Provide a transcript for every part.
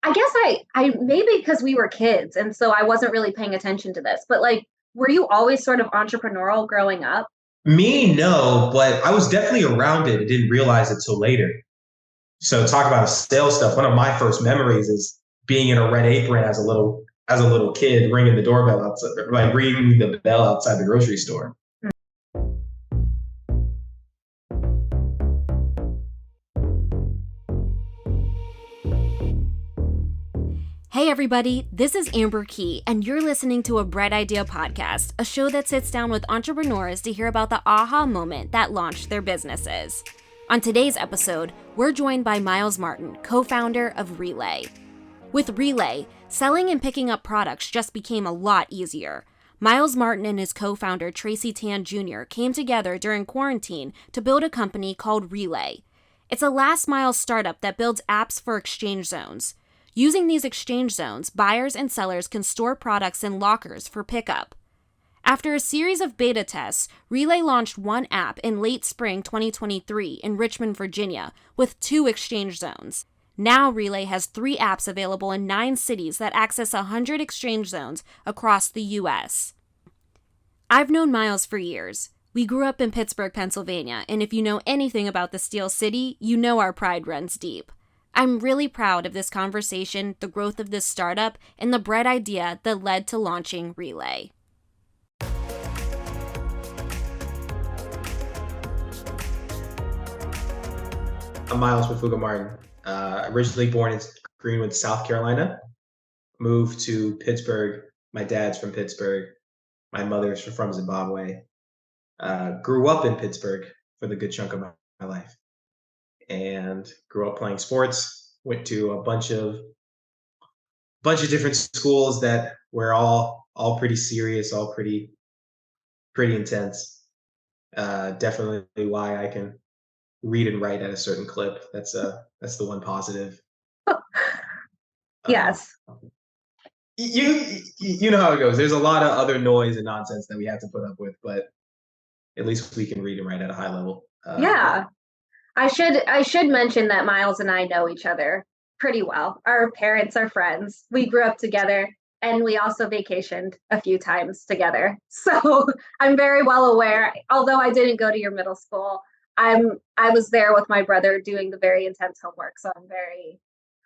I guess I maybe because we were kids and so I wasn't really paying attention to this, but like, were you always sort of entrepreneurial growing up? Me, no, but I was definitely around it. I didn't realize it till later. So talk about sales stuff. One of my first memories is being in a red apron as a little kid, ringing the doorbell outside, like ringing the bell outside the grocery store. Hey everybody, this is Amber Key, and you're listening to a Bright Idea podcast, a show that sits down with entrepreneurs to hear about the aha moment that launched their businesses. On today's episode, we're joined by Miles Martin, co-founder of Relai. With Relai, selling and picking up products just became a lot easier. Miles Martin and his co-founder Tracy Tann Jr. came together during quarantine to build a company called Relai. It's a last-mile startup that builds apps for exchange zones. Using these exchange zones, buyers and sellers can store products in lockers for pickup. After a series of beta tests, Relay launched one app in late spring 2023 in Richmond, Virginia, with 2 exchange zones. Now Relay has 3 apps available in 9 cities that access 100 exchange zones across the U.S. I've known Miles for years. We grew up in Pittsburgh, Pennsylvania, and if you know anything about the Steel City, you know our pride runs deep. I'm really proud of this conversation, the growth of this startup, and the bright idea that led to launching Relay. I'm Miles Martin. Originally born in Greenwood, South Carolina. Moved to Pittsburgh. My dad's from Pittsburgh. My mother's from Zimbabwe. Grew up in Pittsburgh for the good chunk of my life. And grew up playing sports. Went to a bunch of different schools that were all pretty serious, all pretty intense. Definitely why I can read and write at a certain clip. That's the one positive. Um, Yes, you know how it goes. There's a lot of other noise and nonsense that we have to put up with, but at least we can read and write at a high level. yeah. I should mention that Miles and I know each other pretty well. Our parents are friends. We grew up together and we also vacationed a few times together. So I'm very well aware, although I didn't go to your middle school, I was there with my brother doing the very intense homework. So I'm very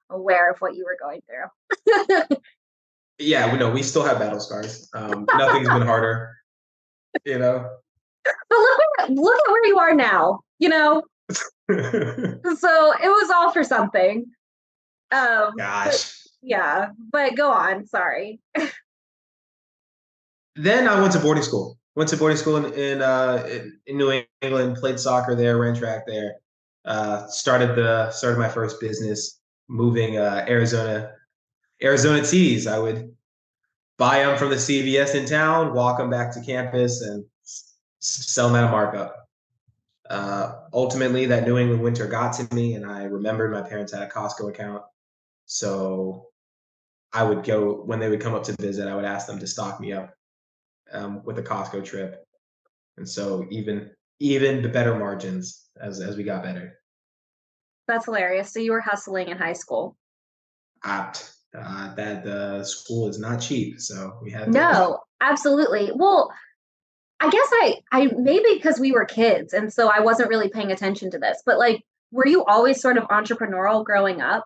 aware of what you were going through. Yeah, we still have battle scars. Nothing's been harder, you know. But look at where you are now, you know? So it was all for something. But Gosh. yeah, but go on. Sorry. Then I went to boarding school. Went to boarding school in New England. Played soccer there. Ran track there. Started my first business. Moving Arizona teas. I would buy them from the CVS in town, walk them back to campus, and sell them at a markup. Ultimately, that New England winter got to me, and I remembered my parents had a Costco account. So I would go when they would come up to visit. I would ask them to stock me up with a Costco trip, and so even the better margins as we got better. That's hilarious. So you were hustling in high school? Opt that the school is not cheap, so we had to. No, absolutely. Well, I guess I maybe because we were kids and so I wasn't really paying attention to this, but like, were you always sort of entrepreneurial growing up?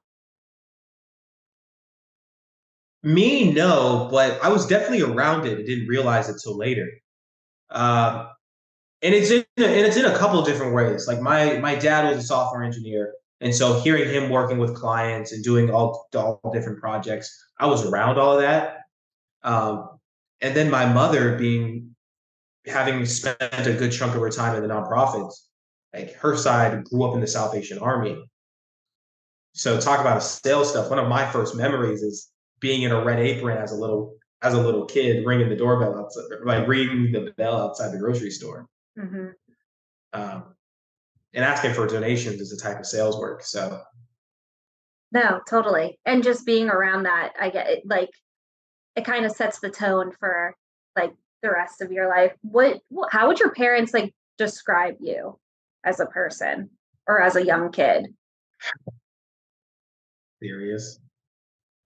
Me, no, but I was definitely around it. I didn't realize it till later. Um, and it's in a couple of different ways. Like my dad was a software engineer, and so hearing him working with clients and doing all different projects, I was around all of that. Um, and then my mother being having spent a good chunk of her time in the nonprofits, like her side grew up in the Salvation Army. So talk about a sales stuff. One of my first memories is being in a red apron as a little kid, ringing the doorbell outside, like ringing the bell outside the grocery store. Hmm. Um, and asking for donations is a type of sales work. So No, totally. And just being around that, I get it, like it kind of sets the tone for like the rest of your life. How would your parents like describe you as a person or as a young kid? serious.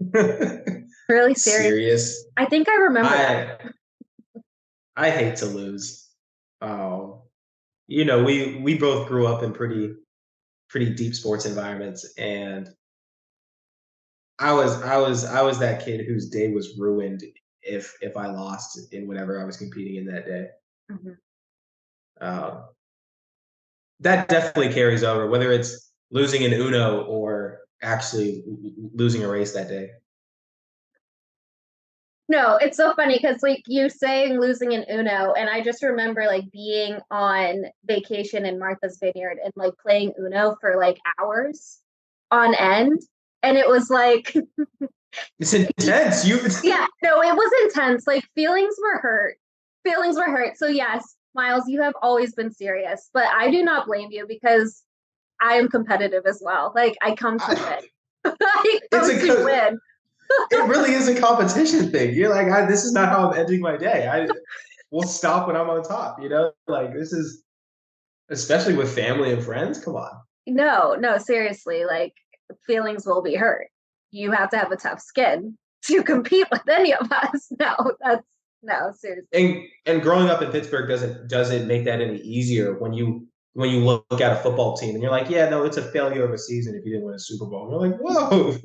Really serious. Serious. I think I remember that. I hate to lose. Um, we both grew up in pretty deep sports environments, and I was that kid whose day was ruined if I lost in whatever I was competing in that day. Mhm. Um, that definitely carries over, whether it's losing in Uno or actually losing a race that day. No, it's so funny because like you saying losing an Uno, and I just remember like being on vacation in Martha's Vineyard and like playing Uno for like hours on end. And it was like, It's intense. yeah, no, it was intense. Like feelings were hurt. Feelings were hurt. So yes, Miles, you have always been serious, but I do not blame you because I am competitive as well. Like I come to win. I it's come a to good. win. It really is a competition thing. You're like, this is not how I'm ending my day. Will stop when I'm on top. Like this is especially with family and friends. Come on. No, no, seriously, like feelings will be hurt. You have to have a tough skin to compete with any of us. No, seriously. And growing up in Pittsburgh doesn't make that any easier when you look at a football team and you're like, yeah, no, it's a failure of a season if you didn't win a Super Bowl. And you're like, whoa.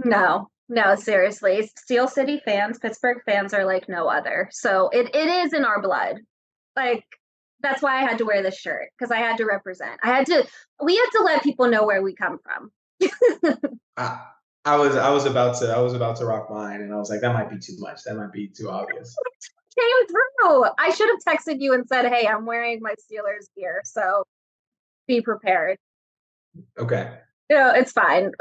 No, no, seriously. Steel City fans, Pittsburgh fans are like no other. So it is in our blood. Like that's why I had to wear this shirt because I had to represent. We had to let people know where we come from. I, I was about to rock mine, and I was like, that might be too much. That might be too obvious. Came through. I should have texted you and said, "Hey, I'm wearing my Steelers gear, so be prepared." Okay. It's fine.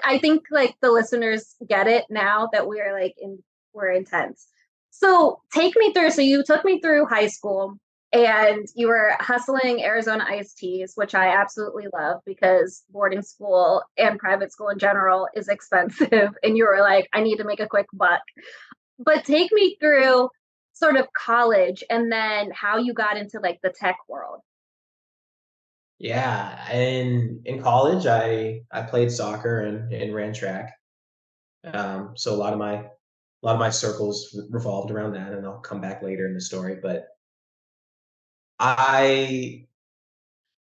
I think like the listeners get it now that we're intense. So take me through. So you took me through high school and you were hustling Arizona iced teas, which I absolutely love because boarding school and private school in general is expensive. And you were like, I need to make a quick buck. But take me through sort of college and then how you got into like the tech world. Yeah. In college, I played soccer and ran track. So a lot of my circles revolved around that, and I'll come back later in the story. But I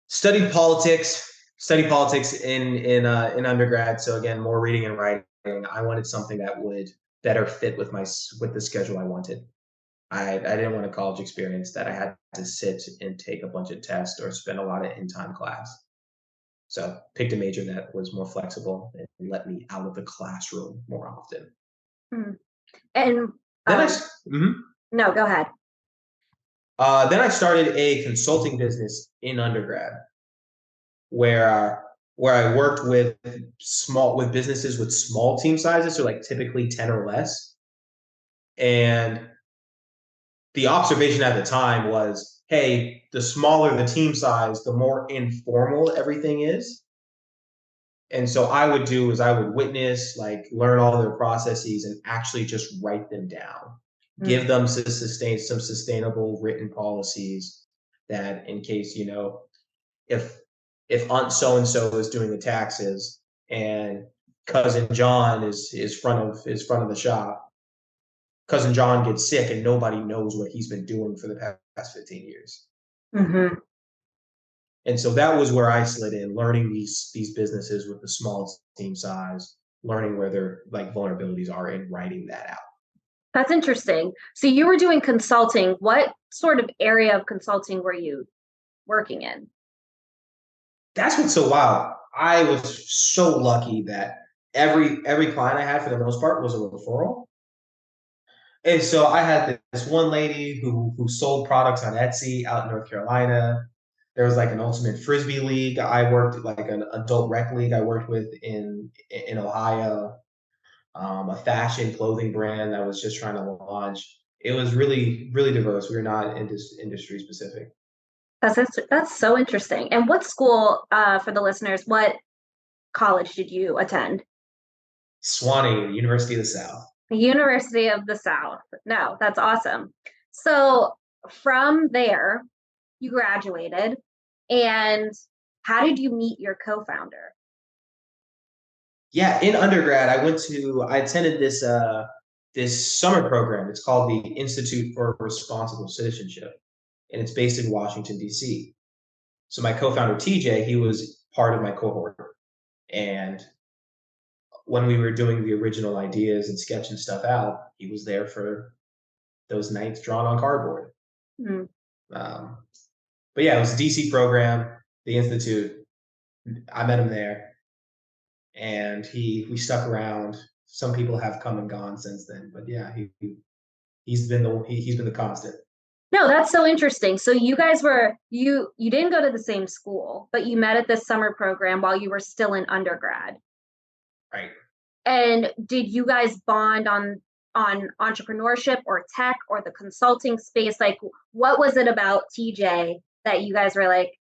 studied politics in undergrad. So again, more reading and writing. I wanted something that would better fit with the schedule I wanted. I didn't want a college experience that I had to sit and take a bunch of tests or spend a lot of in-time class. So picked a major that was more flexible and let me out of the classroom more often. Hmm. And Then no, go ahead. then I started a consulting business in undergrad where I worked with businesses with small team sizes, so like typically 10 or less. And the observation at the time was, hey, the smaller the team size, the more informal everything is. And so I would witness, like learn all their processes and actually just write them down. Give them some sustainable written policies that in case, if Aunt so and so is doing the taxes and cousin John is front of the shop, cousin John gets sick and nobody knows what he's been doing for the past 15 years. Mm-hmm. And so that was where I slid in, learning these businesses with the small team size, learning where their like vulnerabilities are and writing that out. That's interesting. So you were doing consulting. What sort of area of consulting were you working in? That's what's so wild. I was so lucky that every client I had for the most part was a referral. And so I had this one lady who sold products on Etsy out in North Carolina. There was like an ultimate frisbee league. I worked like an adult rec league I worked with in Ohio. A fashion clothing brand that was just trying to launch. It was really, really diverse. We were not industry specific. That's so interesting. And what school, for the listeners, what college did you attend? Swanee, University of the South. The University of the South. No, that's awesome. So from there, you graduated, and how did you meet your co-founder? Yeah, in undergrad, I attended this summer program. It's called the Institute for Responsible Citizenship, and it's based in Washington, D.C. So my co-founder TJ, he was part of my cohort, and when we were doing the original ideas and sketching stuff out, he was there for those nights drawn on cardboard. Mm. Um, but yeah, it was a DC program, the Institute. I met him there, and we stuck around. Some people have come and gone since then, but yeah, he's been the constant. No, that's so interesting. So you guys you didn't go to the same school, but you met at this summer program while you were still in undergrad. Right. And did you guys bond on entrepreneurship or tech or the consulting space? Like, what was it about TJ that you guys were like,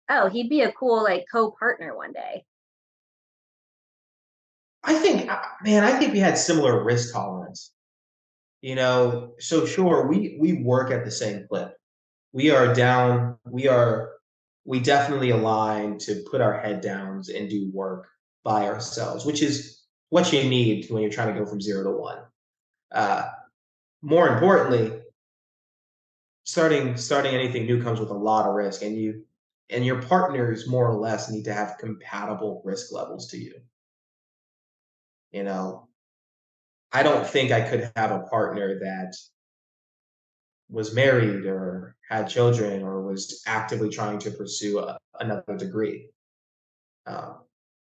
oh, he'd be a cool like co-partner one day? I think we had similar risk tolerance. So sure, we work at the same clip. We definitely align to put our head downs and do work by ourselves, which is what you need when you're trying to go from 0 to 1. More importantly, starting anything new comes with a lot of risk, and your partners more or less need to have compatible risk levels to you. I don't think I could have a partner that was married or had children or was actively trying to pursue another degree.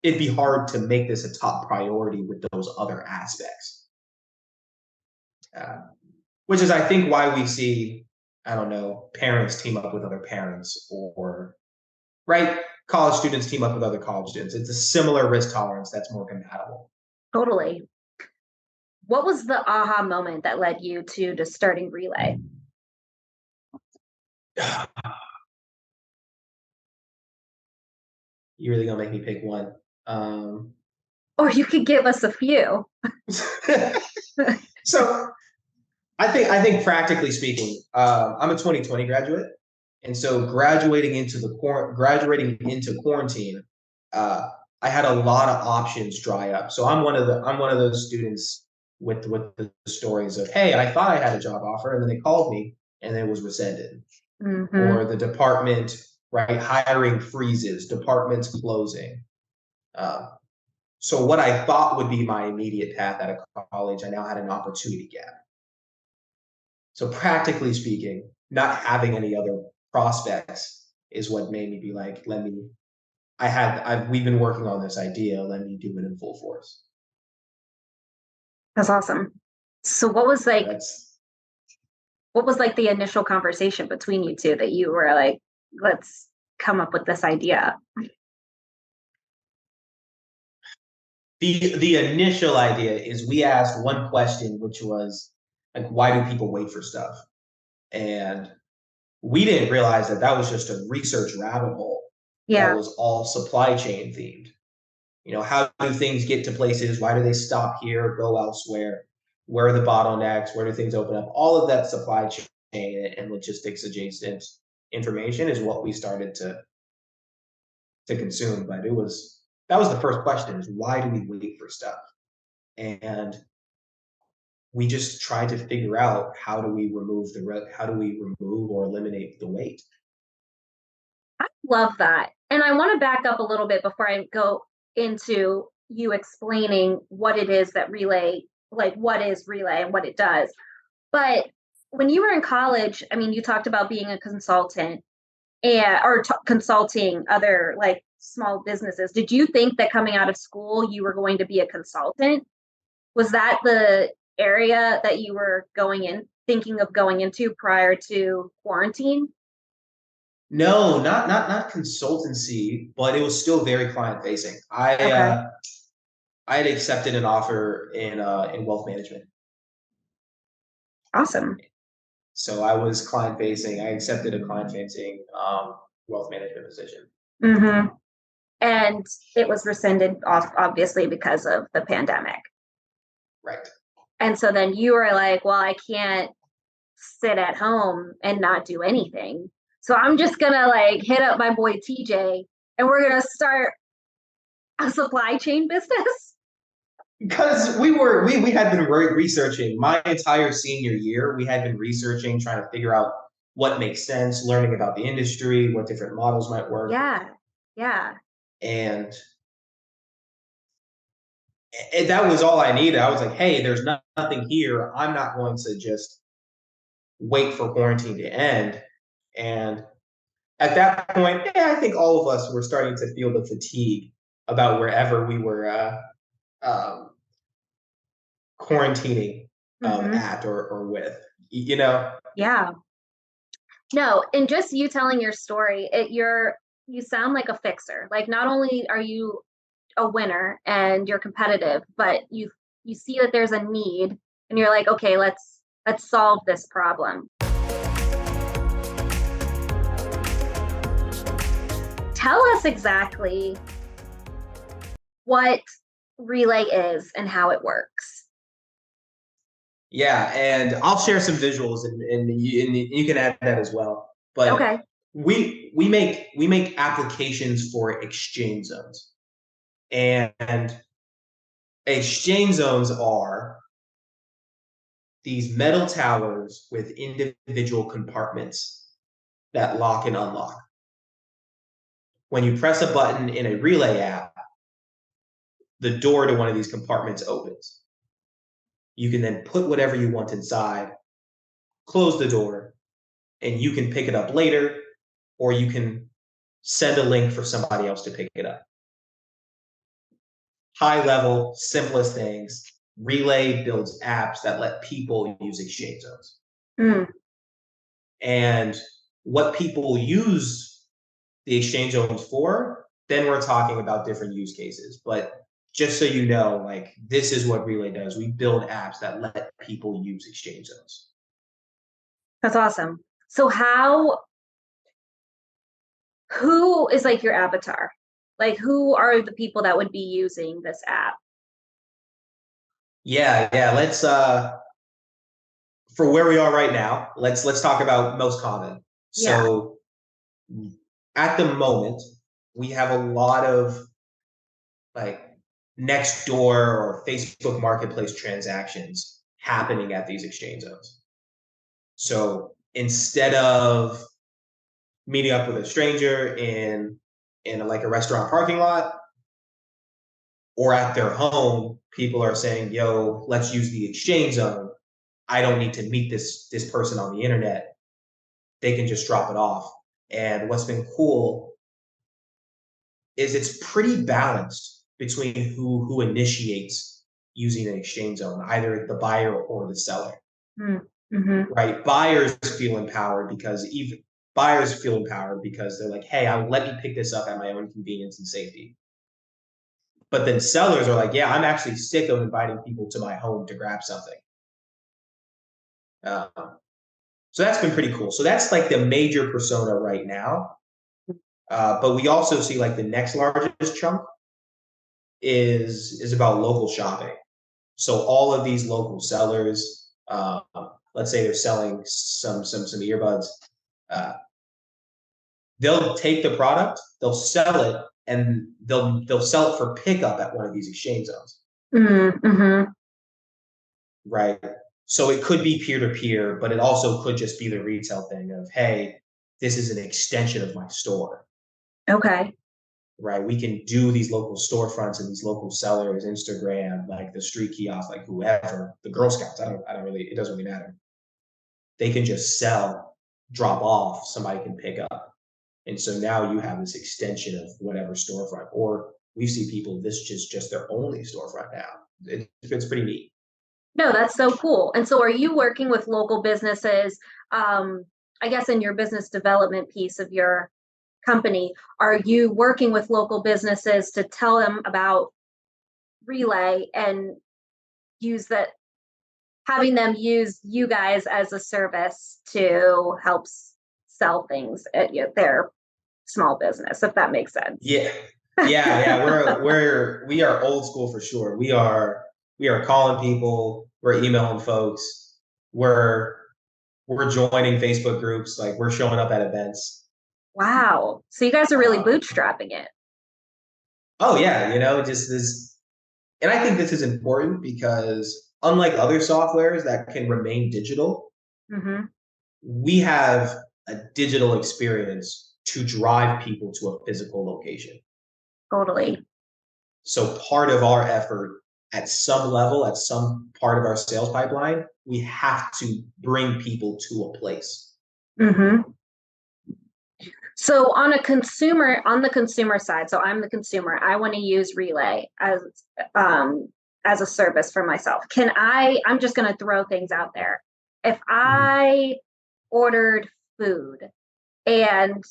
It'd be hard to make this a top priority with those other aspects. Which is, I think, why we see, I don't know, parents team up with other parents, or right, college students team up with other college students. It's a similar risk tolerance that's more compatible. Totally. What was the aha moment that led you to starting Relai? You're really gonna make me pick one. Or you could give us a few. So I think practically speaking, I'm a 2020 graduate, and so graduating into quarantine, I had a lot of options dry up. So I'm one of those students with the stories of, hey, I thought I had a job offer, and then they called me, and then it was rescinded, or the department, right, hiring freezes, departments closing. So what I thought would be my immediate path out of college, I now had an opportunity gap. So practically speaking, not having any other prospects is what made me be like, we've been working on this idea, let me do it in full force. That's awesome. So what was like the initial conversation between you two that you were like, let's come up with this idea? The initial idea is we asked one question, which was like, why do people wait for stuff? And we didn't realize that was just a research rabbit hole. Yeah. That was all supply chain themed. How do things get to places? Why do they stop here, go elsewhere? Where are the bottlenecks? Where do things open up? All of that supply chain and logistics adjacent information is what we started to consume. But that was the first question: is why do we wait for stuff? And we just tried to figure out how do we remove or eliminate the wait. I love that. And I want to back up a little bit before I go into you explaining what it is that Relai, like what is Relai and what it does. But when you were in college, I mean, you talked about being a consultant or consulting other like small businesses. Did you think that coming out of school, you were going to be a consultant? Was that the area that you were thinking of going into prior to quarantine? No, not consultancy, but it was still very client facing. I had accepted an offer in wealth management. Awesome. So I was client facing. I accepted a client facing wealth management position. Mm-hmm. And it was rescinded obviously because of the pandemic. Right. And so then you were like, well, I can't sit at home and not do anything. So I'm just going to like hit up my boy TJ and we're going to start a supply chain business. Because we had been researching my entire senior year. We had been researching, trying to figure out what makes sense, learning about the industry, what different models might work, Yeah. Yeah. and that was all I needed. I was like, hey, there's nothing here. I'm not going to just wait for quarantine to end. And at that point, yeah, I think all of us were starting to feel the fatigue about wherever we were um, quarantining Hmm. at or with, you know? Yeah. No, and just you telling your story, you sound like a fixer. Like not only are you a winner and you're competitive, but you see that there's a need and you're like, okay, let's solve this problem. Tell us exactly what Relay is and how it works. Yeah, and I'll share some visuals, and you can add that as well. But Okay. we make applications for exchange zones, and exchange zones are these metal towers with individual compartments that lock and unlock. When you press a button in a Relay app, the door to one of these compartments opens. You can then put whatever you want inside, close the door, and you can pick it up later, or you can send a link for somebody else to pick it up. High level, simplest things. Relay builds apps that let people use exchange zones. Mm. And what people use the exchange zones for, then we're talking about different use cases. But just so you know, like this is what Relay does. We build apps that let people use exchange zones. That's awesome. So who is like your avatar? Like who are the people that would be using this app? Yeah. Let's for where we are right now, let's talk about most common. Yeah. So at the moment, we have a lot of like next door or Facebook marketplace transactions happening at these exchange zones. So instead of meeting up with a stranger in like a restaurant parking lot or at their home, people are saying, "Yo, let's use the exchange zone. I don't need to meet this person on the internet. They can just drop it off." And what's been cool is it's pretty balanced between who initiates using an exchange zone, either the buyer or the seller. Mm-hmm. Right? Buyers feel empowered because they're like, hey, let me pick this up at my own convenience and safety. But then sellers are like, yeah, I'm actually sick of inviting people to my home to grab something. Um, so that's been pretty cool. So that's like the major persona right now. But we also see like the next largest chunk is about local shopping. So all of these local sellers, let's say they're selling some earbuds, uh, they'll take the product, they'll sell it, and they'll sell it for pickup at one of these exchange zones, Mm-hmm. right? So it could be peer to peer, but it also could just be the retail thing of, hey, this is an extension of my store, Okay. right? We can do these local storefronts and these local sellers, Instagram, like the street kiosk, like whoever, the Girl Scouts. I don't really, it doesn't really matter. They can just sell, drop off, somebody can pick up. And so now you have this extension of whatever storefront, or we see people, this is just their only storefront now. It's pretty neat. No, that's so cool. And so are you working with local businesses? I guess in your business development piece of your company, are you working with local businesses to tell them about Relay and use that, having them use you guys as a service to help sell things at their small business, if that makes sense? Yeah. We are old school for sure. We are calling people, we're emailing folks, we're joining Facebook groups, like we're showing up at events. Wow. So you guys are really bootstrapping it. Oh yeah, just this. And I think this is important because unlike other softwares that can remain digital, Mm-hmm. we have a digital experience to drive people to a physical location. Totally. So part of our effort at some level, at some part of our sales pipeline, we have to bring people to a place. Mm-hmm. So on the consumer side, so I'm the consumer, I want to use Relay as a service for myself. I'm just going to throw things out there. If I ordered food and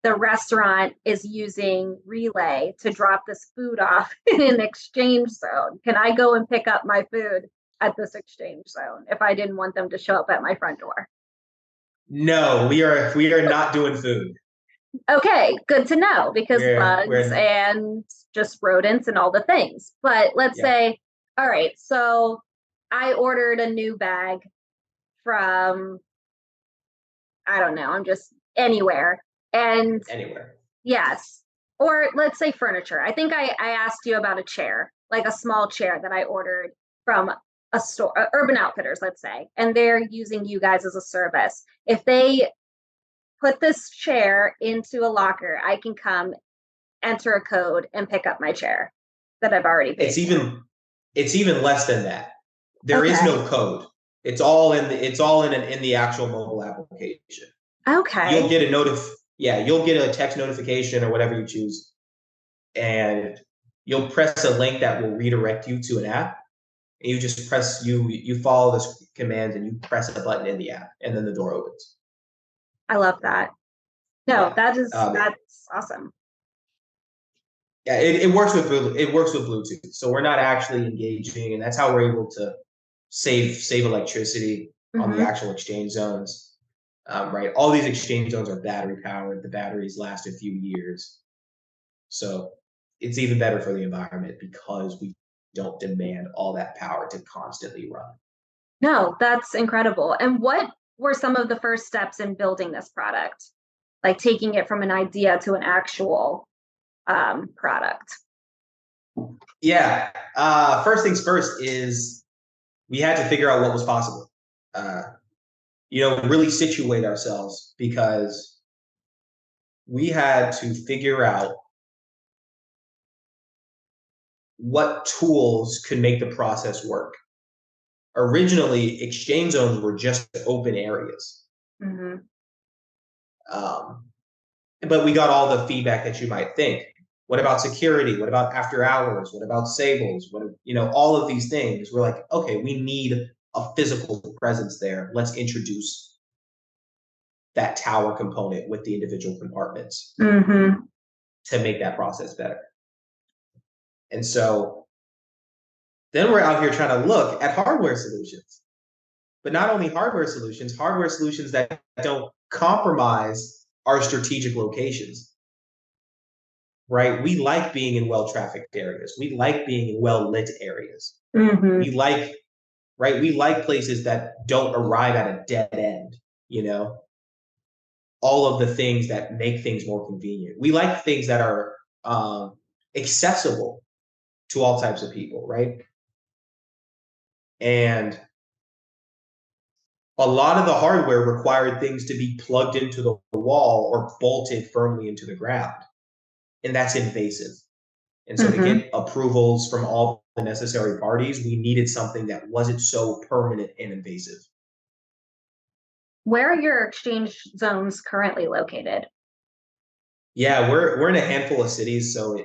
the restaurant is using Relay to drop this food off in an exchange zone, can I go and pick up my food at this exchange zone if I didn't want them to show up at my front door? No, we are not doing food. Okay, good to know, because bugs We're and just rodents and all the things. But let's yeah, say, all right, so I ordered a new bag from, I don't know, I'm just anywhere. And anywhere. yes, or let's say furniture. I think I asked you about a chair, like a small chair that I ordered from a store, Urban Outfitters, let's say, and they're using you guys as a service. If they put this chair into a locker, I can come, enter a code, and pick up my chair that I've already paid It's for. even less than that. There is Okay. no code. It's all in the actual mobile application. You'll Okay. get a you'll get a text notification or whatever you choose, and you'll press a link that will redirect you to an app. And you just you follow this command and you press a button in the app, and then the door opens. I love that. No, Yeah. that's awesome. Yeah, it works with Bluetooth, so we're not actually engaging, and that's how we're able to save electricity on the Mm-hmm. actual exchange zones. Right, all these exchange zones are battery powered. The batteries last a few years, so it's even better for the environment because we don't demand all that power to constantly run. No, that's incredible. And what were some of the first steps in building this product? Like taking it from an idea to an actual product? Yeah, first things first is we had to figure out what was possible. Uh, really situate ourselves because we had to figure out what tools could make the process work. Originally, exchange zones were just open areas. Mm-hmm. Um, but we got all the feedback that you might think. What about security? What about after hours? What about sables? All of these things. We're like, okay, we need a physical presence there. Let's introduce that tower component with the individual compartments Mm-hmm. to make that process better. And so then we're out here trying to look at hardware solutions, but not only hardware solutions that don't compromise our strategic locations, right? We like being in well-trafficked areas. We like being in well-lit areas. Mm-hmm. We like, right? We like places that don't arrive at a dead end, you know, all of the things that make things more convenient. We like things that are accessible to all types of people, right? And a lot of the hardware required things to be plugged into the wall or bolted firmly into the ground. And that's invasive. And so to Mm-hmm. get approvals from all the necessary parties, we needed something that wasn't so permanent and invasive. Where are your exchange zones currently located? Yeah, we're in a handful of cities, so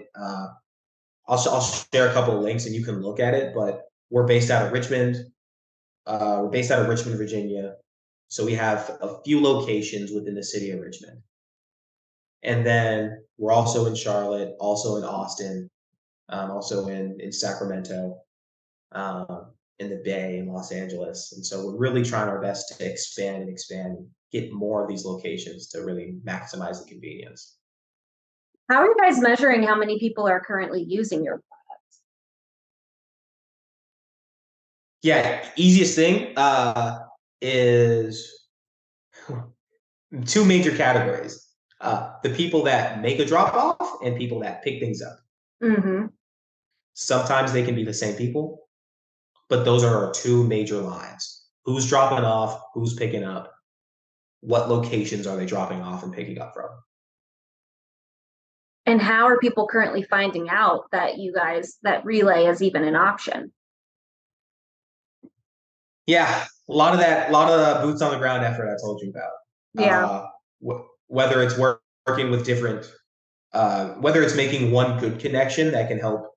I'll share a couple of links and you can look at it. But we're based out of Richmond. We're based out of Richmond, Virginia. So we have a few locations within the city of Richmond. And then we're also in Charlotte, also in Austin, also in Sacramento, in the Bay, in Los Angeles. And so we're really trying our best to expand, and get more of these locations to really maximize the convenience. How are you guys measuring how many people are currently using your products? Yeah, easiest thing is two major categories. The people that make a drop off and people that pick things up. Mm-hmm. Sometimes they can be the same people, but those are our two major lines. Who's dropping off? Who's picking up? What locations are they dropping off and picking up from? And how are people currently finding out that that Relay is even an option? Yeah, a lot of the boots on the ground effort I told you about. Yeah. Whether it's working with different, whether it's making one good connection that can help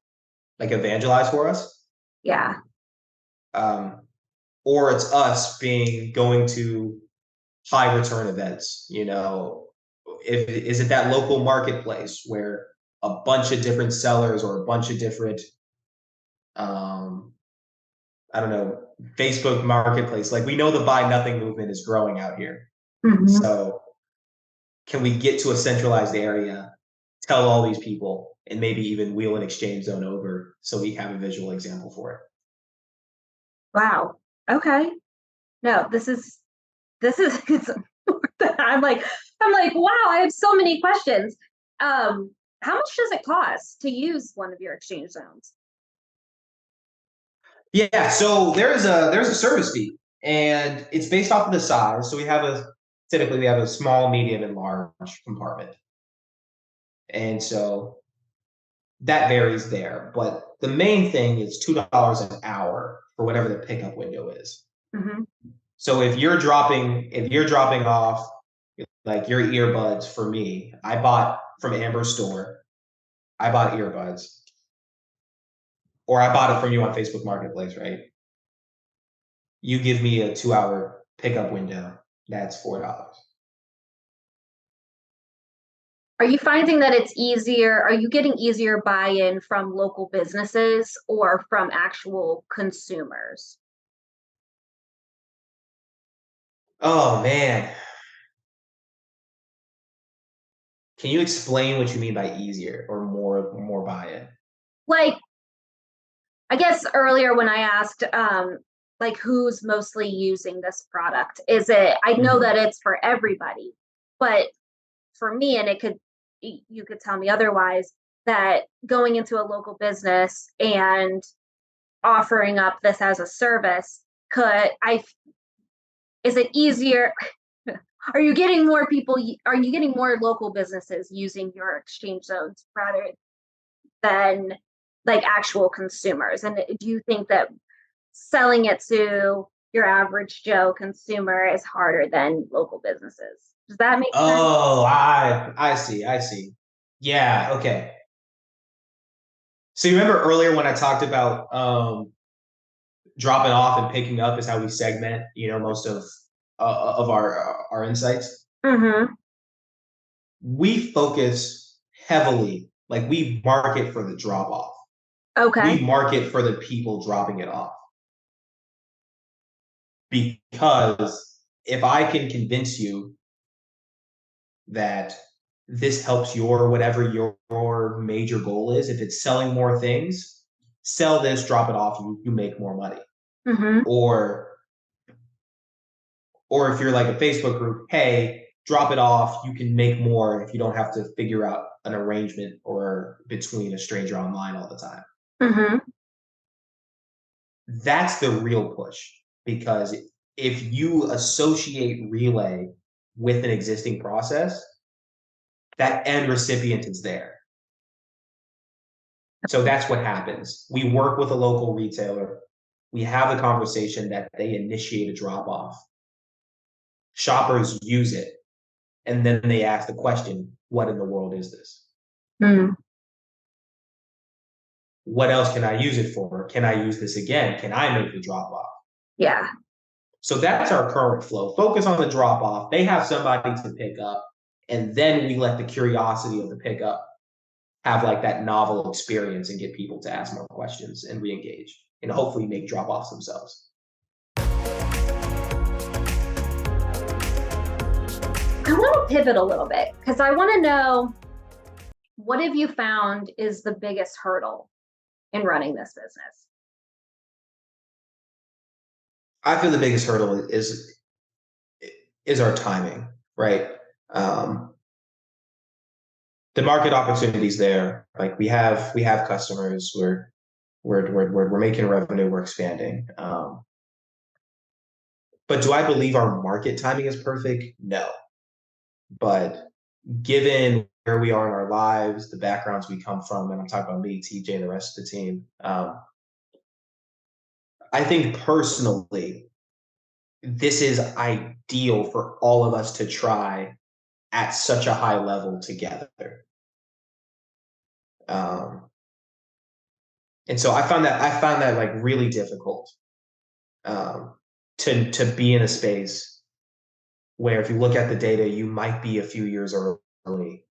like evangelize for us. Yeah. Or it's us going to high return events. Is it that local marketplace where a bunch of different sellers or a bunch of different, I don't know, Facebook marketplace. Like we know the buy nothing movement is growing out here. Mm-hmm. So can we get to a centralized area, tell all these people, and maybe even wheel an exchange zone over so we have a visual example for it? Wow. Okay. No, this is it's, I'm like, wow, I have so many questions. How much does it cost to use one of your exchange zones? Yeah, so there's a service fee, and it's based off of the size. So typically we have a small, medium, and large compartment, and so that varies there. But the main thing is $2 an hour for whatever the pickup window is. Mm-hmm. So if you're dropping off like your earbuds for me, I bought from Amber's store. I bought earbuds, or I bought it from you on Facebook Marketplace, right? You give me a 2-hour pickup window. That's $4. Are you finding that it's easier? Are you getting easier buy-in from local businesses or from actual consumers? Oh man. Can you explain what you mean by easier or more buy-in? Like, I guess earlier when I asked, like who's mostly using this product, I know that it's for everybody, but for me, and you could tell me otherwise, that going into a local business and offering up this as a service, is it easier? Are you getting more local businesses using your exchange zones rather than like actual consumers? And do you think that selling it to your average Joe consumer is harder than local businesses? Does that make sense? Oh, I see. Yeah, okay. So you remember earlier when I talked about dropping off and picking up is how we segment, most of our insights. Mm-hmm. We focus heavily, like we market for the drop off. Okay. We market for the people dropping it off. Because if I can convince you that this helps whatever your major goal is, if it's selling more things, sell this, drop it off, you make more money. Mm-hmm. Or if you're like a Facebook group, hey, drop it off, you can make more if you don't have to figure out an arrangement or between a stranger online all the time. Mm-hmm. That's the real push, because if you associate Relay with an existing process, that end recipient is there. So that's what happens. We work with a local retailer. We have the conversation that they initiate a drop off. Shoppers use it. And then they ask the question, what in the world is this? Mm. What else can I use it for? Can I use this again? Can I make the drop off? Yeah. So that's our current flow. Focus on the drop off. They have somebody to pick up. And then we let the curiosity of the pickup have like that novel experience and get people to ask more questions and re-engage and hopefully make drop offs themselves. I want to pivot a little bit because I want to know, what have you found is the biggest hurdle in running this business? I feel the biggest hurdle is our timing, right? The market opportunities there. Like we have customers. We're making revenue, we're expanding. But do I believe our market timing is perfect? No. But given where we are in our lives, the backgrounds we come from, and I'm talking about me, TJ, and the rest of the team, I think personally, this is ideal for all of us to try at such a high level together. And so I found that like really difficult to be in a space where if you look at the data, you might be a few years early,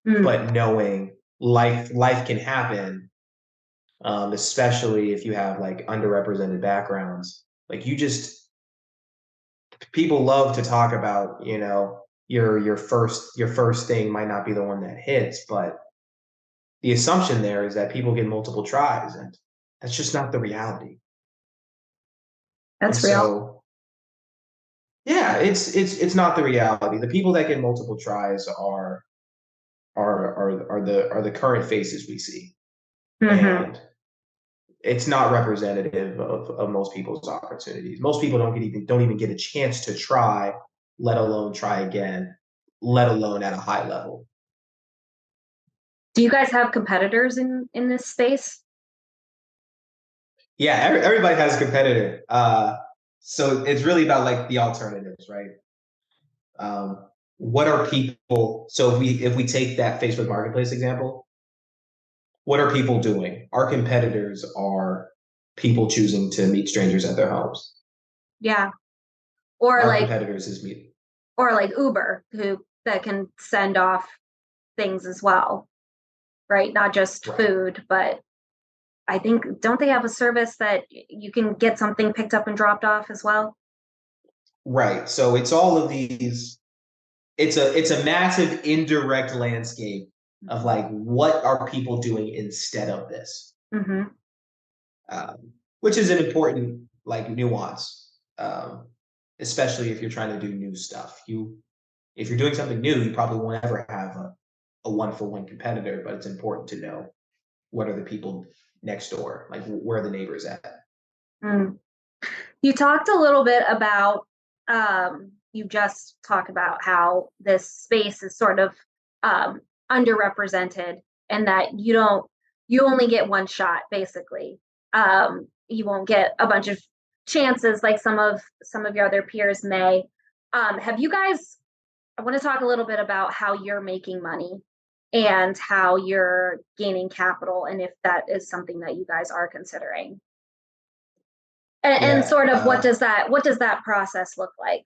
but knowing life can happen, especially if you have like underrepresented backgrounds. Like people love to talk about, your first thing might not be the one that hits, but the assumption there is that people get multiple tries, and that's just not the reality. That's real. So, yeah, it's not the reality. The people that get multiple tries are the current faces we see, and it's not representative of most people's opportunities. Most people don't even get a chance to try, let alone try again, let alone at a high level. Do you guys have competitors in this space? Yeah, everybody has a competitor. So it's really about like the alternatives, right? What are people? So if we take that Facebook Marketplace example, what are people doing? Our competitors are people choosing to meet strangers at their homes. Yeah. Or Our like competitors is meet. Or like Uber, that can send off things as well, right? Not just food, but I think, don't they have a service that you can get something picked up and dropped off as well? Right. So it's all of these. It's a massive indirect landscape of like, what are people doing instead of this? Which is an important like nuance, especially if you're trying to do new stuff. If you're doing something new, you probably won't ever have a one-for-one competitor, but it's important to know what are the people next door, like where are the neighbors at. You talked a little bit about, you just talked about how this space is sort of underrepresented, and that you only get one shot, basically. You won't get a bunch of chances like some of your other peers may. Have you guys, I want to talk a little bit about how you're making money and how you're gaining capital, and if that is something that you guys are considering. And sort of what does that process look like?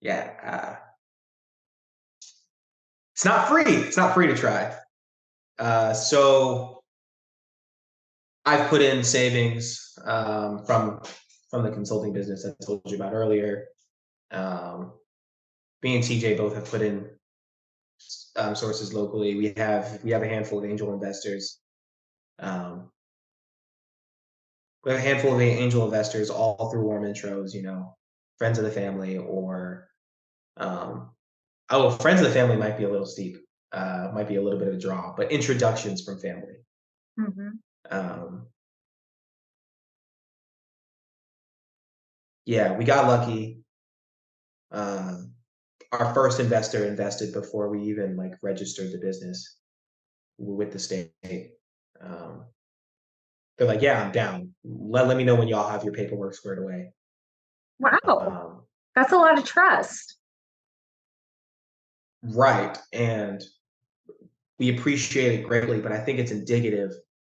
Yeah. It's not free. It's not free to try. So I've put in savings from the consulting business I told you about earlier. Me and TJ both have put in sources locally. We have a handful of angel investors. We have a handful of angel investors, all through warm intros, friends of the family, or friends of the family might be a little steep, might be a little bit of a draw, but introductions from family. Yeah, we got lucky. Our first investor invested before we even like registered the business with the state. They're like, yeah, I'm down. Let me know when y'all have your paperwork squared away. Wow. That's a lot of trust. Right. And we appreciate it greatly, but I think it's indicative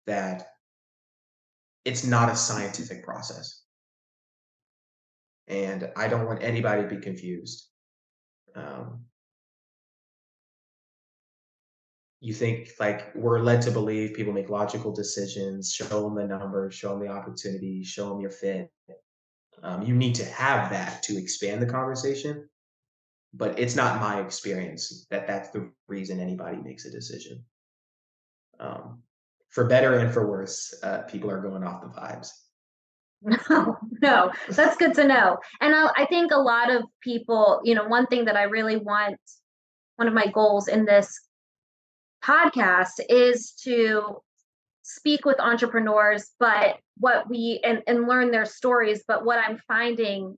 that it's not a scientific process. And I don't want anybody to be confused. You think like we're led to believe people make logical decisions, show them the numbers, show them the opportunity, show them your fit. You need to have that to expand the conversation, but it's not my experience that that's the reason anybody makes a decision. For better and for worse, people are going off the vibes. No, that's good to know. And I think a lot of people, one thing that I really want, one of my goals in this podcast is to speak with entrepreneurs, but and learn their stories. But what I'm finding,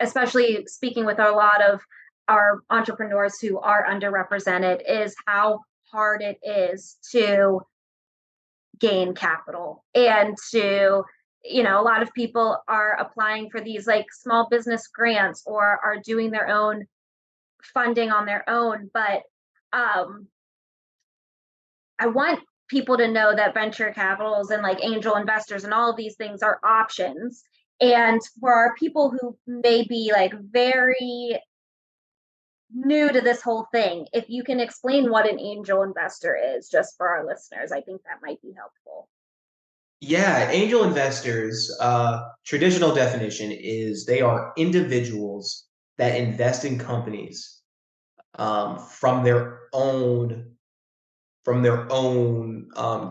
especially speaking with a lot of our entrepreneurs who are underrepresented, is how hard it is to gain capital and to, a lot of people are applying for these like small business grants or are doing their own funding on their own. But I want people to know that venture capitals and like angel investors and all of these things are options. And for our people who may be like very new to this whole thing, if you can explain what an angel investor is just for our listeners, I think that might be helpful. Yeah, angel investors, traditional definition is they are individuals that invest in companies from their own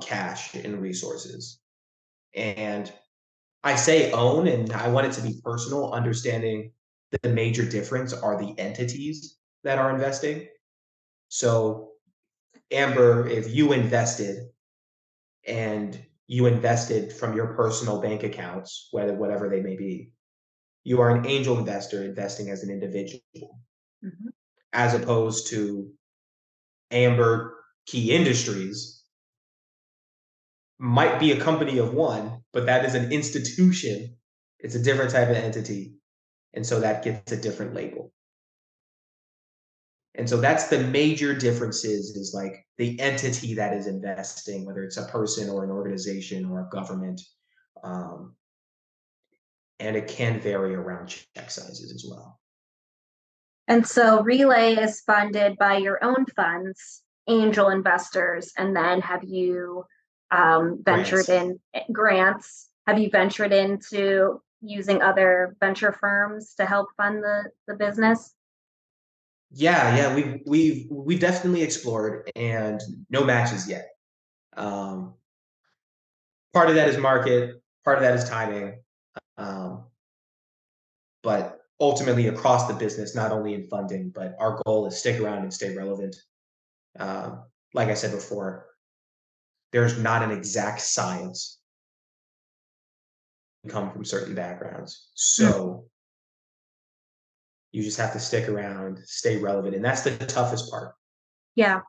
cash and resources. And I say own, and I want it to be personal, understanding that the major difference are the entities that are investing. So, Amber, if you invested and you invested from your personal bank accounts, whatever they may be, you are an angel investor investing as an individual, Mm-hmm. as opposed to Amber Key Industries might be a company of one, but that is an institution. It's a different type of entity. And so that gets a different label. And so that's the major differences is like the entity that is investing, whether it's a person or an organization or a government. Um, and it can vary around check sizes as well. And so Relay is funded by your own funds, angel investors, and then have you ventured Grants. in grants? Have you ventured into using other venture firms to help fund the business? Yeah, we've definitely explored, and no matches yet. Part of that is market, part of that is timing, but ultimately across the business, not only in funding, but our goal is stick around and stay relevant. Like I said before, there's not an exact science. We come from certain backgrounds, so you just have to stick around, stay relevant, and that's the toughest part. Yeah.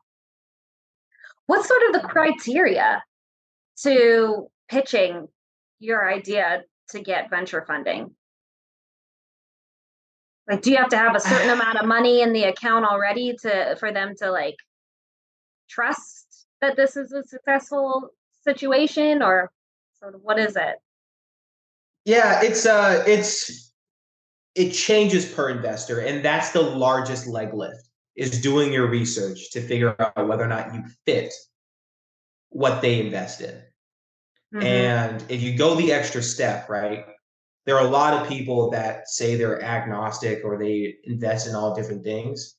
What's sort of the criteria to pitching your idea to get venture funding? Like, do you have to have a certain amount of money in the account already for them to like trust that this is a successful situation, or sort of what is it? Yeah, it changes per investor, and that's the largest leg lift is doing your research to figure out whether or not you fit what they invest in. Mm-hmm. And if you go the extra step, right, there are a lot of people that say they're agnostic or they invest in all different things.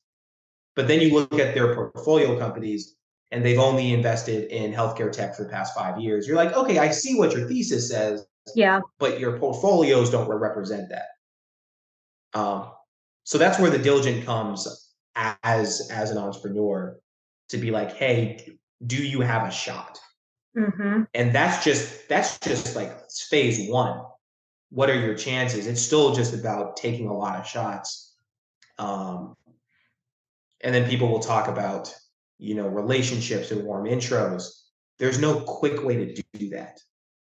But then you look at their portfolio companies and they've only invested in healthcare tech for the past 5 years. You're like, okay, I see what your thesis says, Yeah. but your portfolios don't represent that. So that's where the diligent comes as an entrepreneur to be like, hey, do you have a shot? Mm-hmm. And that's just like phase one. What are your chances? It's still just about taking a lot of shots. And then people will talk about, relationships and warm intros. There's no quick way to do that.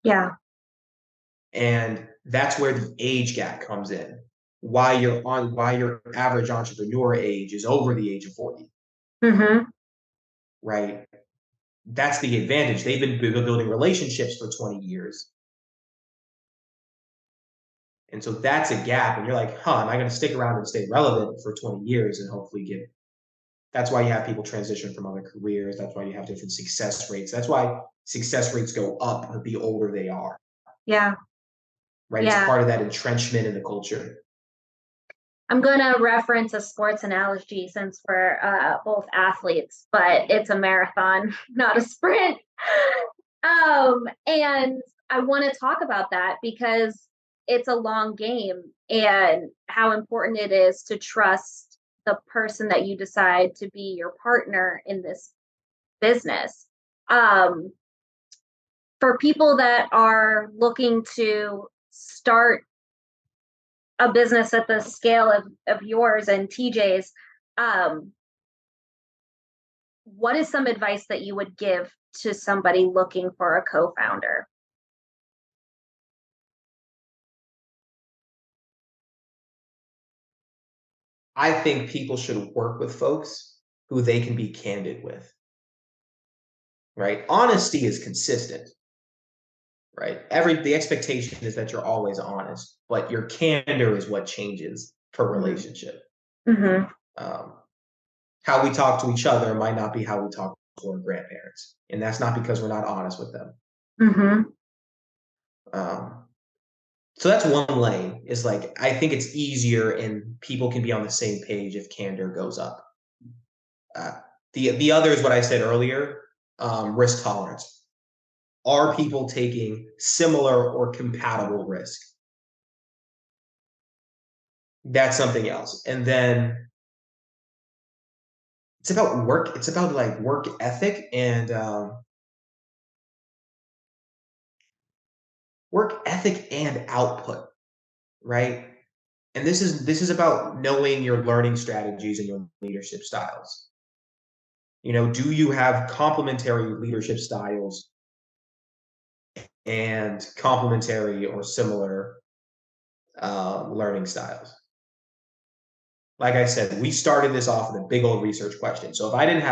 Yeah. And that's where the age gap comes in. Why your average entrepreneur age is over the age of 40. Mm-hmm. Right? That's the advantage. They've been building relationships for 20 years. And so that's a gap. And you're like, am I going to stick around and stay relevant for 20 years and hopefully that's why you have people transition from other careers. That's why you have different success rates. That's why success rates go up the older they are. Yeah. Right? Yeah. It's part of that entrenchment in the culture. I'm going to reference a sports analogy since we're both athletes, but it's a marathon, not a sprint. And I want to talk about that because it's a long game and how important it is to trust the person that you decide to be your partner in this business. for people that are looking to start a business at the scale of yours and TJ's, what is some advice that you would give to somebody looking for a co-founder? I think people should work with folks who they can be candid with, right? Honesty is consistent, right? The expectation is that you're always honest, but your candor is what changes per relationship. Mm-hmm. How we talk to each other might not be how we talk to our grandparents, and that's not because we're not honest with them. Mm-hmm. So that's one lane. Is like, I think it's easier and people can be on the same page if candor goes up. The other is what I said earlier, risk tolerance. Are people taking similar or compatible risk? That's something else. And then it's about work. It's about like work ethic and output, right? And this is about knowing your learning strategies and your leadership styles. Do you have complementary leadership styles and complementary or similar learning styles? Like I said, we started this off with a big old research question. So if I didn't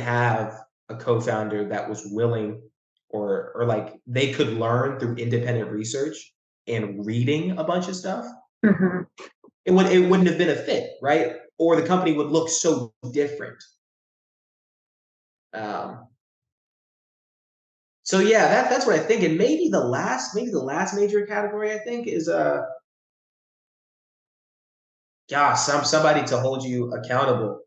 have a co-founder that was willing or like they could learn through independent research and reading a bunch of stuff, Mm-hmm. it wouldn't have been a fit, right? Or the company would look so different. So yeah, that's what I think. And maybe the last major category I think is somebody to hold you accountable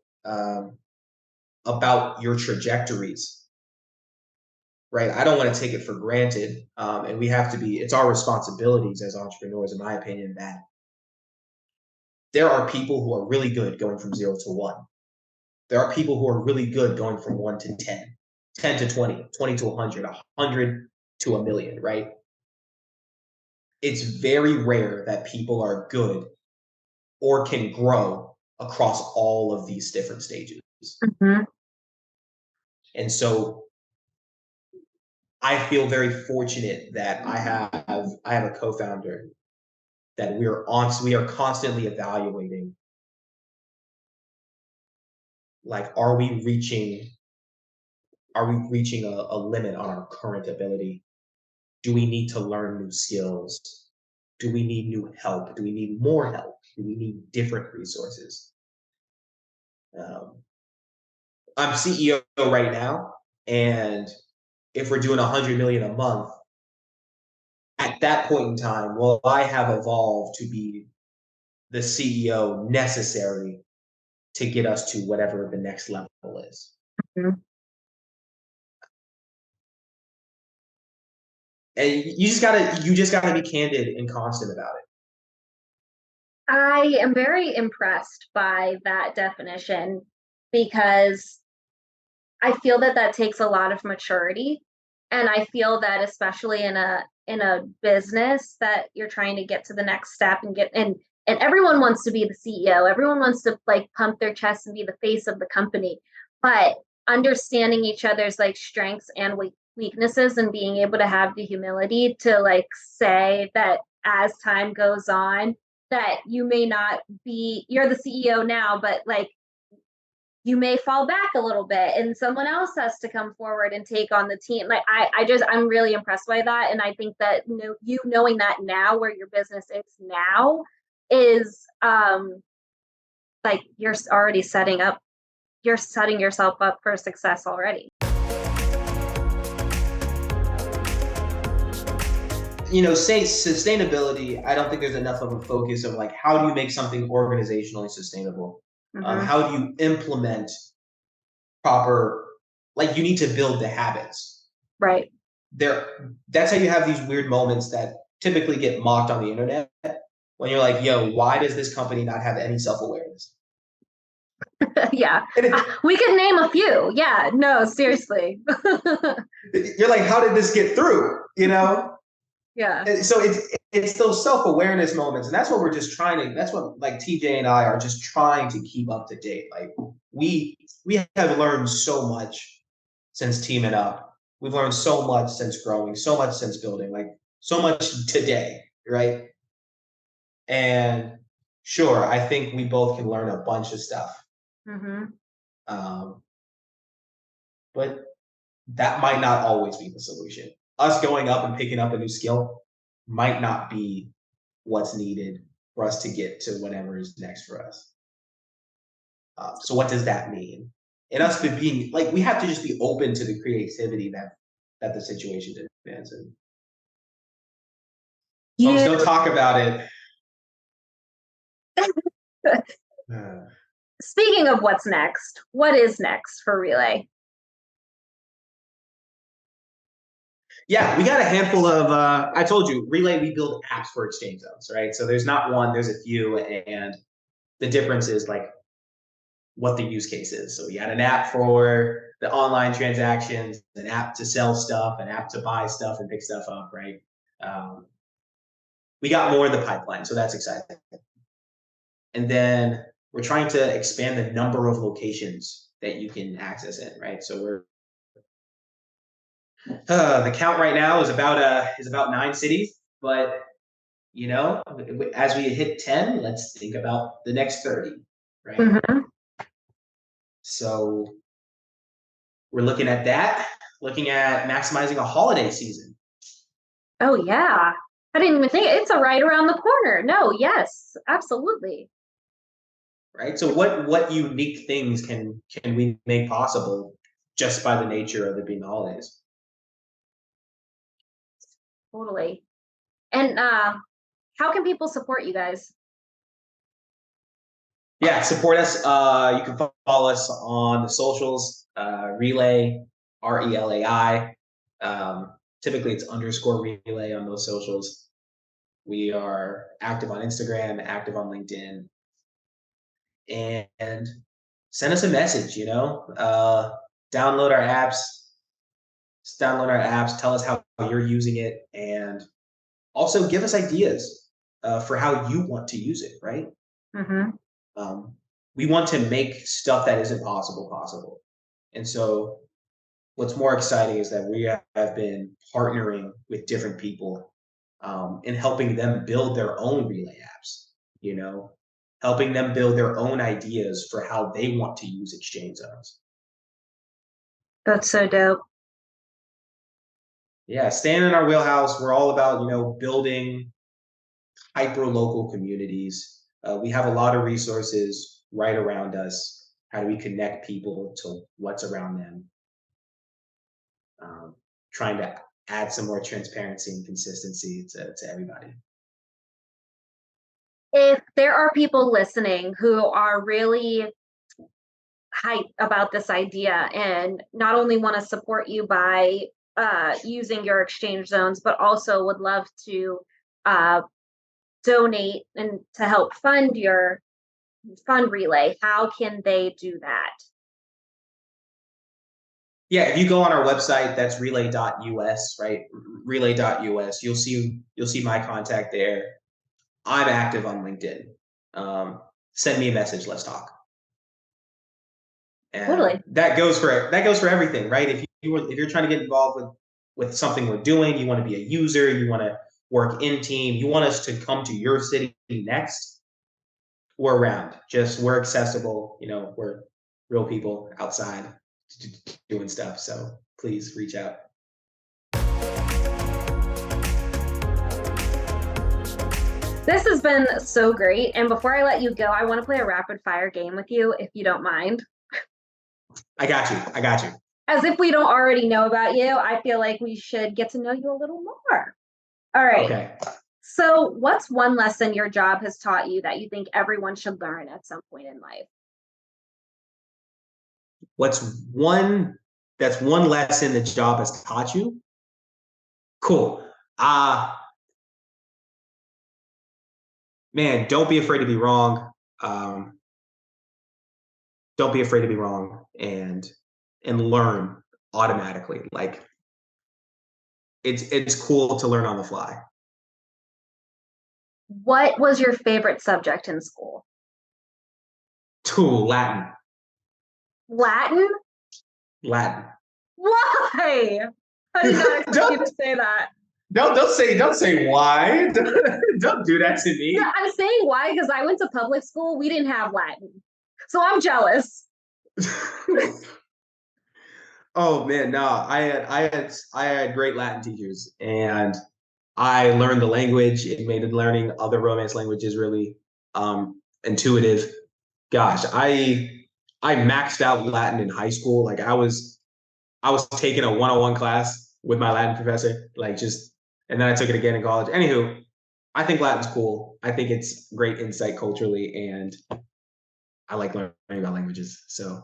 about your trajectories, right? I don't want to take it for granted, and it's our responsibilities as entrepreneurs, in my opinion, that there are people who are really good going from 0 to 1. There are people who are really good going from 1 to 10, 10 to 20, 20 to 100, 100 to 1,000,000, right? It's very rare that people are good or can grow across all of these different stages. Mm-hmm. And so I feel very fortunate that I have a co-founder that we are constantly evaluating, like, are we reaching a limit on our current ability? Do we need to learn new skills? Do we need new help? Do we need more help? Do we need different resources? I'm CEO right now, and if we're doing 100 million a month, at that point in time, will I have evolved to be the CEO necessary to get us to whatever the next level is? Mm-hmm. And you just gotta be candid and constant about it. I am very impressed by that definition because I feel that takes a lot of maturity, and I feel that especially in a business that you're trying to get to the next step and everyone wants to be the CEO. Everyone wants to like pump their chest and be the face of the company, but understanding each other's like strengths and weaknesses and being able to have the humility to like say that as time goes on that you may not be you're the CEO now, but like you may fall back a little bit and someone else has to come forward and take on the team. Like I'm really impressed by that. And I think that you knowing that now where your business is now is like you're setting yourself up for success already. Say sustainability, I don't think there's enough of a focus of like, how do you make something organizationally sustainable? Mm-hmm. How do you implement proper, like you need to build the habits. Right. That's how you have these weird moments that typically get mocked on the internet when you're like, yo, why does this company not have any self-awareness? Yeah. We could name a few. Yeah, no, seriously. You're like, how did this get through? Yeah. And so it's those self-awareness moments, and that's what we're just trying to. That's what like TJ and I are just trying to keep up to date. Like we have learned so much since teaming up. We've learned so much since growing, so much since building, like so much today, right? And sure, I think we both can learn a bunch of stuff. Mm-hmm. But that might not always be the solution. Us going up and picking up a new skill might not be what's needed for us to get to whatever is next for us. So what does that mean? And us being like, we have to just be open to the creativity that the situation demands. So I'm still talk about it. Speaking of what's next, what is next for Relai? Yeah, we got a handful of, I told you, Relai, we build apps for exchange zones, right? So there's not one, there's a few, and the difference is like what the use case is. So we got an app for the online transactions, an app to sell stuff, an app to buy stuff and pick stuff up, right? We got more in the pipeline, so that's exciting. And then we're trying to expand the number of locations that you can access it, right? So we're the count right now is about 9 cities, but as we hit 10, let's think about the next 30, right? Mm-hmm. So we're looking at maximizing a holiday season. Oh yeah. I didn't even think it's right around the corner. No, yes, absolutely. Right. So what unique things can we make possible just by the nature of it being the holidays? Totally. And how can people support you guys? Yeah, support us. You can follow us on the socials, Relai, RELAI. Typically it's _Relai on those socials. We are active on Instagram, active on LinkedIn, and send us a message, download our apps, tell us how you're using it, and also give us ideas for how you want to use it, right? Mm-hmm. We want to make stuff that isn't possible. And so what's more exciting is that we have been partnering with different people and helping them build their own Relai apps, helping them build their own ideas for how they want to use exchange zones. That's so dope. Yeah, staying in our wheelhouse, we're all about, building hyper-local communities. We have a lot of resources right around us. How do we connect people to what's around them? Trying to add some more transparency and consistency to everybody. If there are people listening who are really hyped about this idea and not only want to support you by using your exchange zones, but also would love to donate and to help fund Relai, how can they do that? Yeah, if you go on our website, that's relay.us, right? Relay.us. You'll see my contact there. I'm active on LinkedIn. Send me a message. Let's talk. And totally. That goes for everything, right? If you're trying to get involved with something we're doing, you want to be a user, you want to work in team, you want us to come to your city next, we're around. We're accessible. We're real people outside doing stuff. So please reach out. This has been so great. And before I let you go, I want to play a rapid fire game with you, if you don't mind. I got you. As if we don't already know about you, I feel like we should get to know you a little more. All right. Okay. So what's one lesson your job has taught you that you think everyone should learn at some point in life? What's one lesson the job has taught you? Cool. Man, don't be afraid to be wrong. don't be afraid to be wrong and learn automatically. Like it's cool to learn on the fly. What was your favorite subject in school? Latin. Latin? Latin. Why? I did not expect you to say that. Don't say why. Don't do that to me. Yeah, I'm saying why because I went to public school. We didn't have Latin, so I'm jealous. Oh man, no, I had great Latin teachers, and I learned the language. It made learning other Romance languages really intuitive. Gosh, I maxed out Latin in high school. Like I was taking a 101 class with my Latin professor, and then I took it again in college. Anywho, I think Latin's cool. I think it's great insight culturally, and I like learning about languages. So,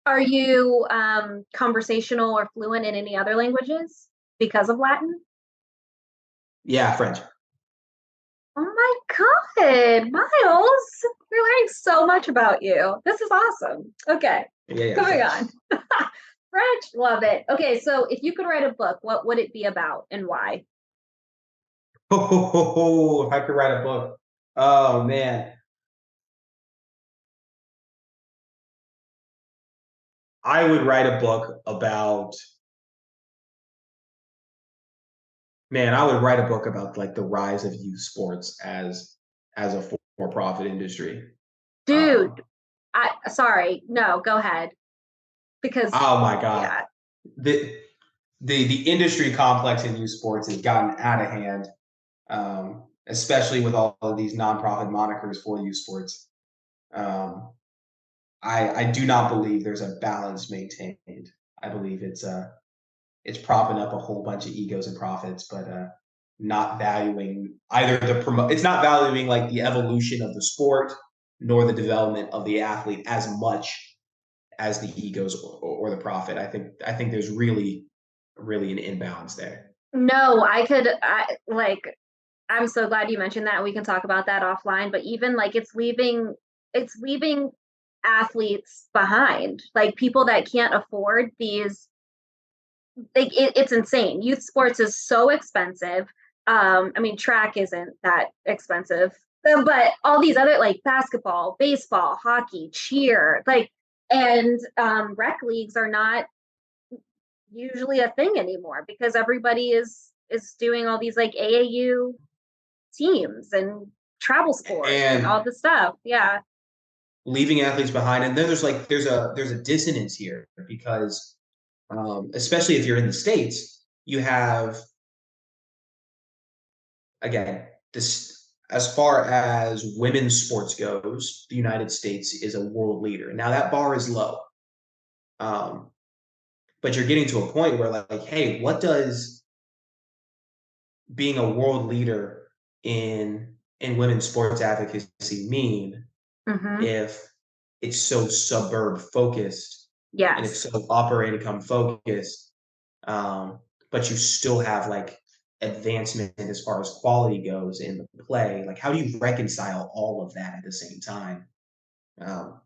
Are you conversational or fluent in any other languages because of Latin? yeah, French. Oh my God, Miles, we're learning so much about you. This is awesome. Okay, Yeah, moving French. on. French, love it. Okay, so if you could write a book, what would it be about and why? If I could write a book. Oh man. I would write a book about I would write a book about like the rise of youth sports as a for-profit industry. Dude, sorry, no, go ahead. Because Oh my God. yeah, The the industry complex in youth sports has gotten out of hand, especially with all of these nonprofit monikers for youth sports. Um, I do not believe there's a balance maintained. I believe it's propping up a whole bunch of egos and profits, but not valuing either it's not valuing like the evolution of the sport nor the development of the athlete as much as the egos or the profit. I think there's really an imbalance there. no, I'm so glad you mentioned that. We can talk about that offline, but even like it's leaving athletes behind, like people that can't afford these. It's insane. Youth sports is so expensive. I mean, track isn't that expensive, but all these other like basketball, baseball, hockey, cheer, and rec leagues are not usually a thing anymore because everybody is doing all these like AAU teams and travel sports and And all this stuff. Yeah. leaving athletes behind, and then there's a dissonance here because especially if you're in the States, you have again this as far as women's sports goes, the United States is a world leader. Now that bar is low, um, but you're getting to a point where like, hey, what does being a world leader in women's sports advocacy mean Mm-hmm. if it's so suburb focused and if Yes. so upper income focused, but you still have like advancement as far as quality goes in the play? Like, how do you reconcile all of that at the same time? Um,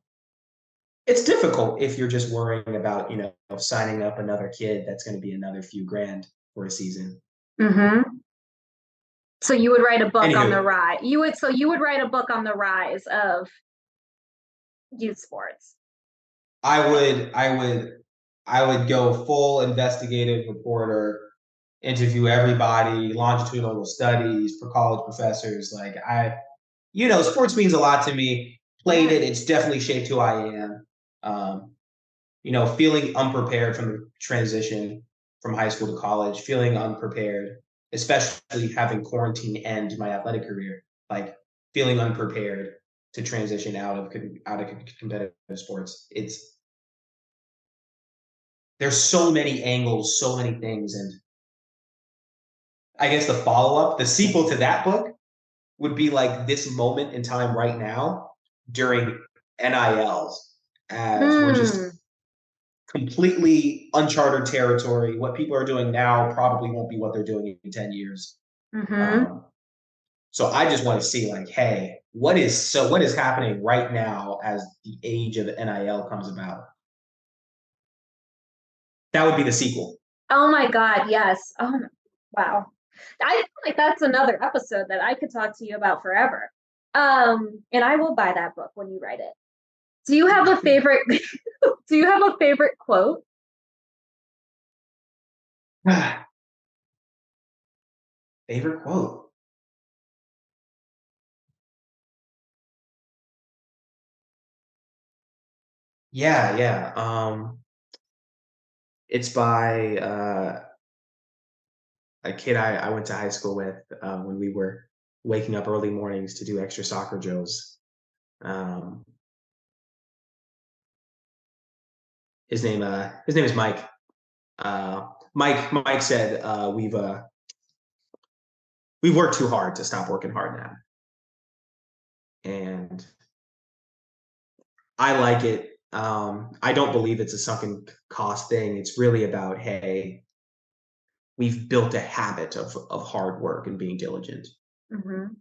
it's difficult if you're just worrying about signing up another kid that's going to be another few grand for a season. Mm-hmm. So you would write a book on the Anywho, rise. You would write a book on the rise of youth sports. I would go full investigative reporter, interview everybody, longitudinal studies for college professors. Like sports means a lot to me. Played it, it's definitely shaped who I am. Um, feeling unprepared from the transition from high school to college, feeling unprepared, especially having quarantine end my athletic career, like feeling unprepared to transition out of competitive sports. There's so many angles, so many things, and I guess the follow up, the sequel to that book would be like this moment in time right now during NILs as we're just Hmm. completely uncharted territory. What people are doing now probably won't be what they're doing in 10 years. Mm-hmm. Um, So I just want to see like, hey, what is happening right now as the age of NIL comes about? That would be the sequel. Oh my God, yes. Oh, wow. I feel like that's another episode that I could talk to you about forever. And I will buy that book when you write it. Do you have a favorite do you have a favorite quote? Favorite quote? Yeah. It's by a kid I went to high school with when we were waking up early mornings to do extra soccer drills. Um, his name is Mike. Mike said we've worked too hard to stop working hard now, and I like it. I don't believe it's a sunken cost thing. It's really about, hey, we've built a habit of hard work and being diligent. Mm-hmm.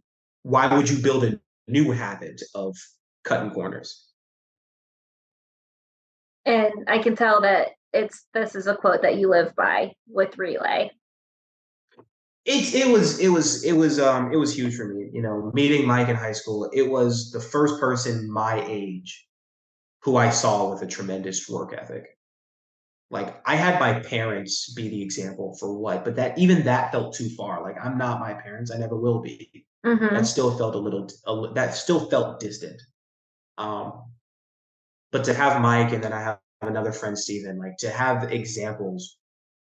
Why would you build a new habit of cutting corners? And I can tell that this is a quote that you live by with Relai. It was huge for me. You know, meeting Mike in high school, it was the first person my age who I saw with a tremendous work ethic. Like I had my parents be the example for what, but that felt too far. Like I'm not my parents, I never will be. Mm-hmm. That still felt that still felt distant. But to have Mike and then I have another friend, Steven, like to have examples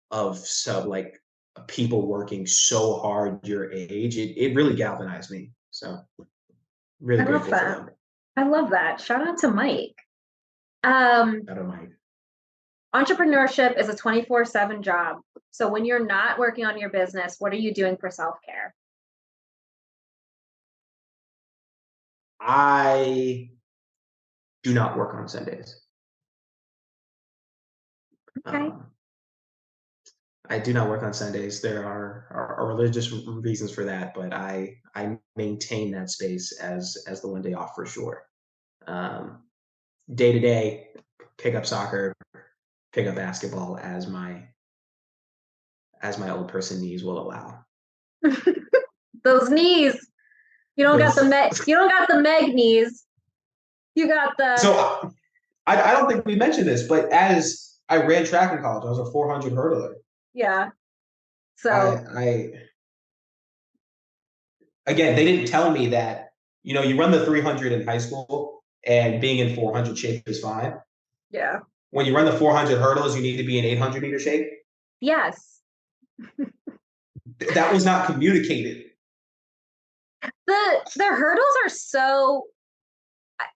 of people working so hard your age, it really galvanized me. So really I love grateful for that. them. I love that. Shout out to Mike. Shout out Mike. Entrepreneurship is a 24/7 job. So when you're not working on your business, what are you doing for self-care? I do not work on Sundays. Okay. I do not work on Sundays. There are religious reasons for that, but I maintain that space as the one day off for sure. Day to day, pick up soccer, pick up basketball as my old person knees will allow. Those knees. You don't got the Meg knees. You got the So I don't think we mentioned this, but as I ran track in college, I was a 400 hurdler. Yeah. So I again, they didn't tell me that, you run the 300 in high school and being in 400 shape is fine. Yeah. When you run the 400 hurdles, you need to be in 800 meter shape. Yes. That was not communicated. The hurdles are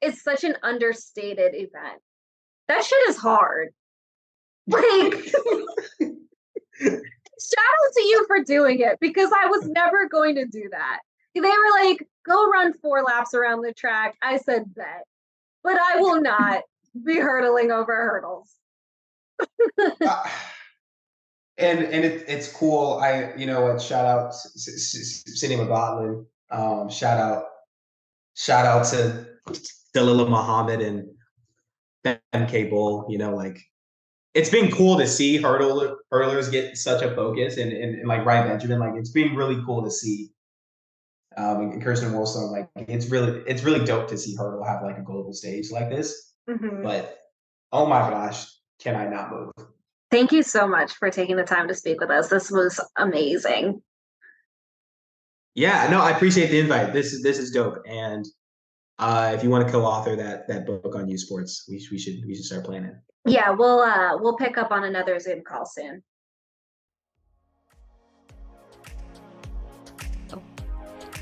it's such an understated event. That shit is hard. Like shout out to you for doing it because I was never going to do that. They were like, go run 4 laps around the track. I said bet, but I will not be hurdling over hurdles. And it's cool. Shout out Cindy McLaughlin. Shout out to Dalila Muhammad and MK Bull. It's been cool to see hurdlers get such a focus and like Ryan Benjamin. Like it's been really cool to see. And Kirsten Wilson, like it's really dope to see hurdle have like a global stage like this. Mm-hmm. But oh my gosh, can I not move? Thank you so much for taking the time to speak with us. This was amazing. Yeah, no, I appreciate the invite. This is dope. And if you want to co-author that book on youth sports, we should start planning. Yeah, we'll pick up on another Zoom call soon.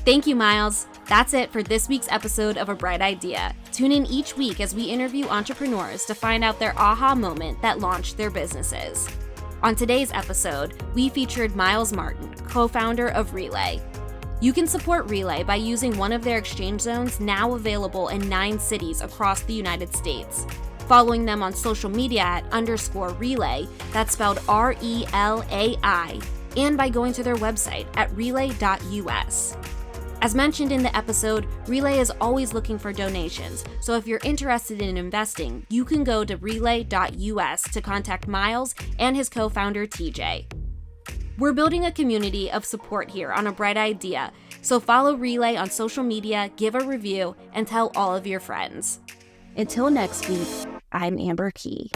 Thank you, Miles. That's it for this week's episode of A Bright Idea. Tune in each week as we interview entrepreneurs to find out their aha moment that launched their businesses. On today's episode, we featured Miles Martin, co-founder of Relai. You can support Relai by using one of their exchange zones now available in 9 cities across the United States. Following them on social media at _Relai, that's spelled RELAI, and by going to their website at relay.us. As mentioned in the episode, Relai is always looking for donations, so if you're interested in investing, you can go to relay.us to contact Miles and his co-founder TJ. We're building a community of support here on A Bright Idea, so follow Relai on social media, give a review, and tell all of your friends. Until next week, I'm Amber Key.